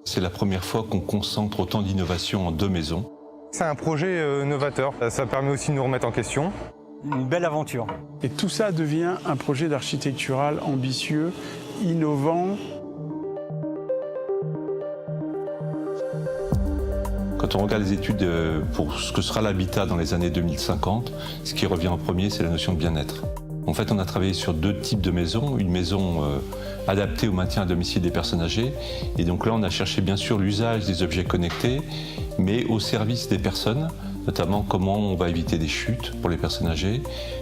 C'est la première fois qu'on concentre autant d'innovations en 2 maisons. C'est un projet novateur, ça permet aussi de nous remettre en question. Une belle aventure. Et tout ça devient un projet d'architectural ambitieux, innovant. Quand on regarde les études pour ce que sera l'habitat dans les années 2050, ce qui revient en premier, c'est la notion de bien-être. En fait, on a travaillé sur 2 types de maisons. Une maison adaptée au maintien à domicile des personnes âgées. Et donc là, on a cherché bien sûr l'usage des objets connectés, mais au service des personnes, notamment comment on va éviter des chutes pour les personnes âgées,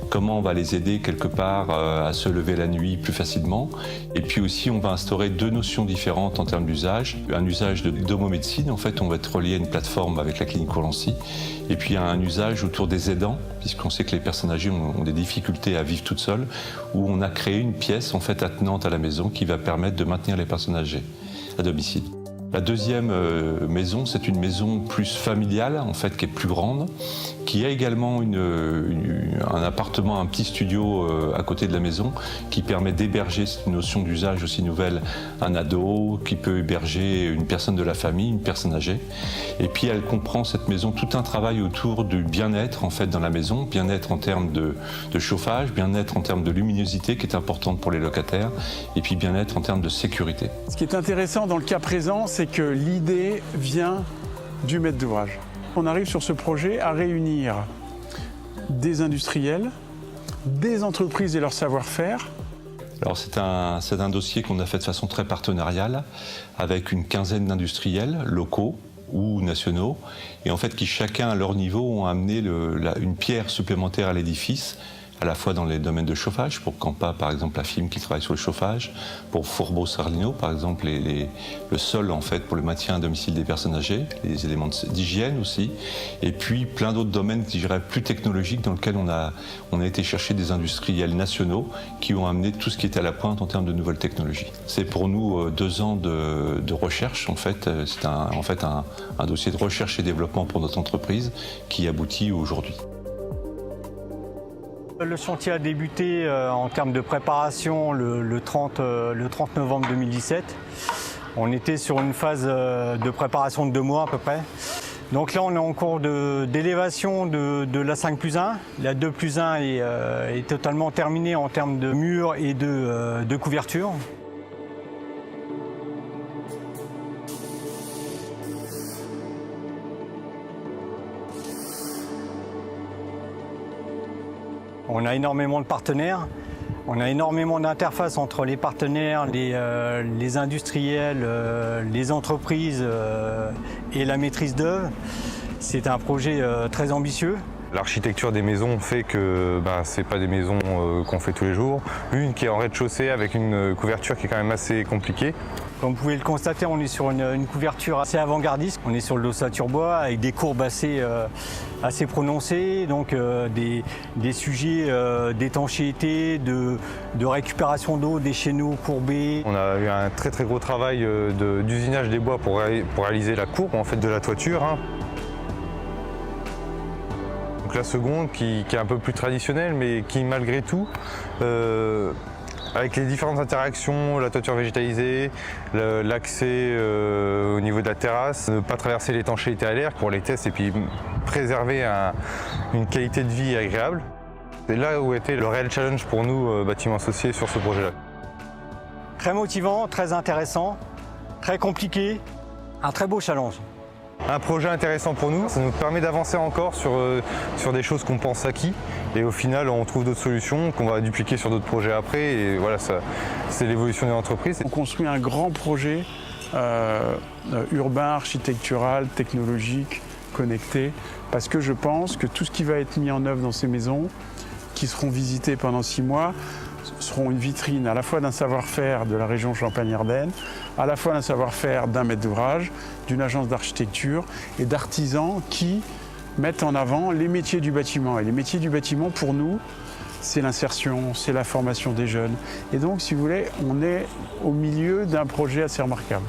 comment on va les aider quelque part à se lever la nuit plus facilement. Et puis aussi, on va instaurer 2 notions différentes en termes d'usage. Un usage de domomédecine, en fait, on va être relié à une plateforme avec la clinique Courlancy. Et puis un usage autour des aidants, puisqu'on sait que les personnes âgées ont des difficultés à vivre toutes seules, où on a créé une pièce en fait attenante à la maison qui va permettre de maintenir les personnes âgées à domicile. La deuxième maison, c'est une maison plus familiale, en fait, qui est plus grande, qui a également un appartement, un petit studio à côté de la maison, qui permet d'héberger, c'est une notion d'usage aussi nouvelle, un ado, qui peut héberger une personne de la famille, une personne âgée. Et puis elle comprend, cette maison, tout un travail autour du bien-être, en fait, dans la maison, bien-être en termes de chauffage, bien-être en termes de luminosité, qui est importante pour les locataires, et puis bien-être en termes de sécurité. Ce qui est intéressant dans le cas présent, c'est que l'idée vient du maître d'ouvrage. On arrive sur ce projet à réunir des industriels, des entreprises et leur savoir-faire. Alors c'est un dossier qu'on a fait de façon très partenariale avec une quinzaine d'industriels locaux ou nationaux et en fait qui chacun à leur niveau ont amené une pierre supplémentaire à l'édifice, à la fois dans les domaines de chauffage, pour Campa par exemple la firme qui travaille sur le chauffage, pour Fourbeau Sarlino par exemple le sol en fait pour le maintien à domicile des personnes âgées, les éléments d'hygiène aussi, et puis plein d'autres domaines je dirais plus technologiques dans lesquels on a été chercher des industriels nationaux qui ont amené tout ce qui était à la pointe en termes de nouvelles technologies. C'est pour nous 2 ans de recherche en fait, c'est un dossier de recherche et développement pour notre entreprise qui aboutit aujourd'hui. Le chantier a débuté en termes de préparation le 30 novembre 2017. On était sur une phase de préparation de 2 mois à peu près. Donc là, on est en cours d'élévation de la 5+1. La 2+1 est totalement terminée en termes de murs et de couverture. On a énormément de partenaires, on a énormément d'interfaces entre les partenaires, les industriels, les entreprises et la maîtrise d'œuvre. C'est un projet très ambitieux. L'architecture des maisons fait que ce n'est pas des maisons qu'on fait tous les jours. Une qui est en rez-de-chaussée avec une couverture qui est quand même assez compliquée. Comme vous pouvez le constater, on est sur une couverture assez avant-gardiste. On est sur de l'ossature bois avec des courbes assez prononcées, donc des sujets d'étanchéité, de récupération d'eau, des chéneaux courbés. On a eu un très très gros travail d'usinage des bois pour réaliser la courbe en fait, de la toiture. Donc la seconde qui est un peu plus traditionnelle mais qui malgré tout avec les différentes interactions, la toiture végétalisée, l'accès au niveau de la terrasse, ne pas traverser l'étanchéité à l'air pour les tests et puis préserver une qualité de vie agréable. C'est là où était le réel challenge pour nous, bâtiments associés, sur ce projet-là. Très motivant, très intéressant, très compliqué, un très beau challenge. Un projet intéressant pour nous, ça nous permet d'avancer encore sur des choses qu'on pense acquis et au final on trouve d'autres solutions qu'on va dupliquer sur d'autres projets après et voilà, c'est l'évolution de l'entreprise. On construit un grand projet urbain, architectural, technologique, connecté, parce que je pense que tout ce qui va être mis en œuvre dans ces maisons, qui seront visitées pendant 6 mois, seront une vitrine à la fois d'un savoir-faire de la région Champagne-Ardenne, à la fois d'un savoir-faire d'un maître d'ouvrage, d'une agence d'architecture et d'artisans qui mettent en avant les métiers du bâtiment. Et les métiers du bâtiment, pour nous, c'est l'insertion, c'est la formation des jeunes. Et donc, si vous voulez, on est au milieu d'un projet assez remarquable.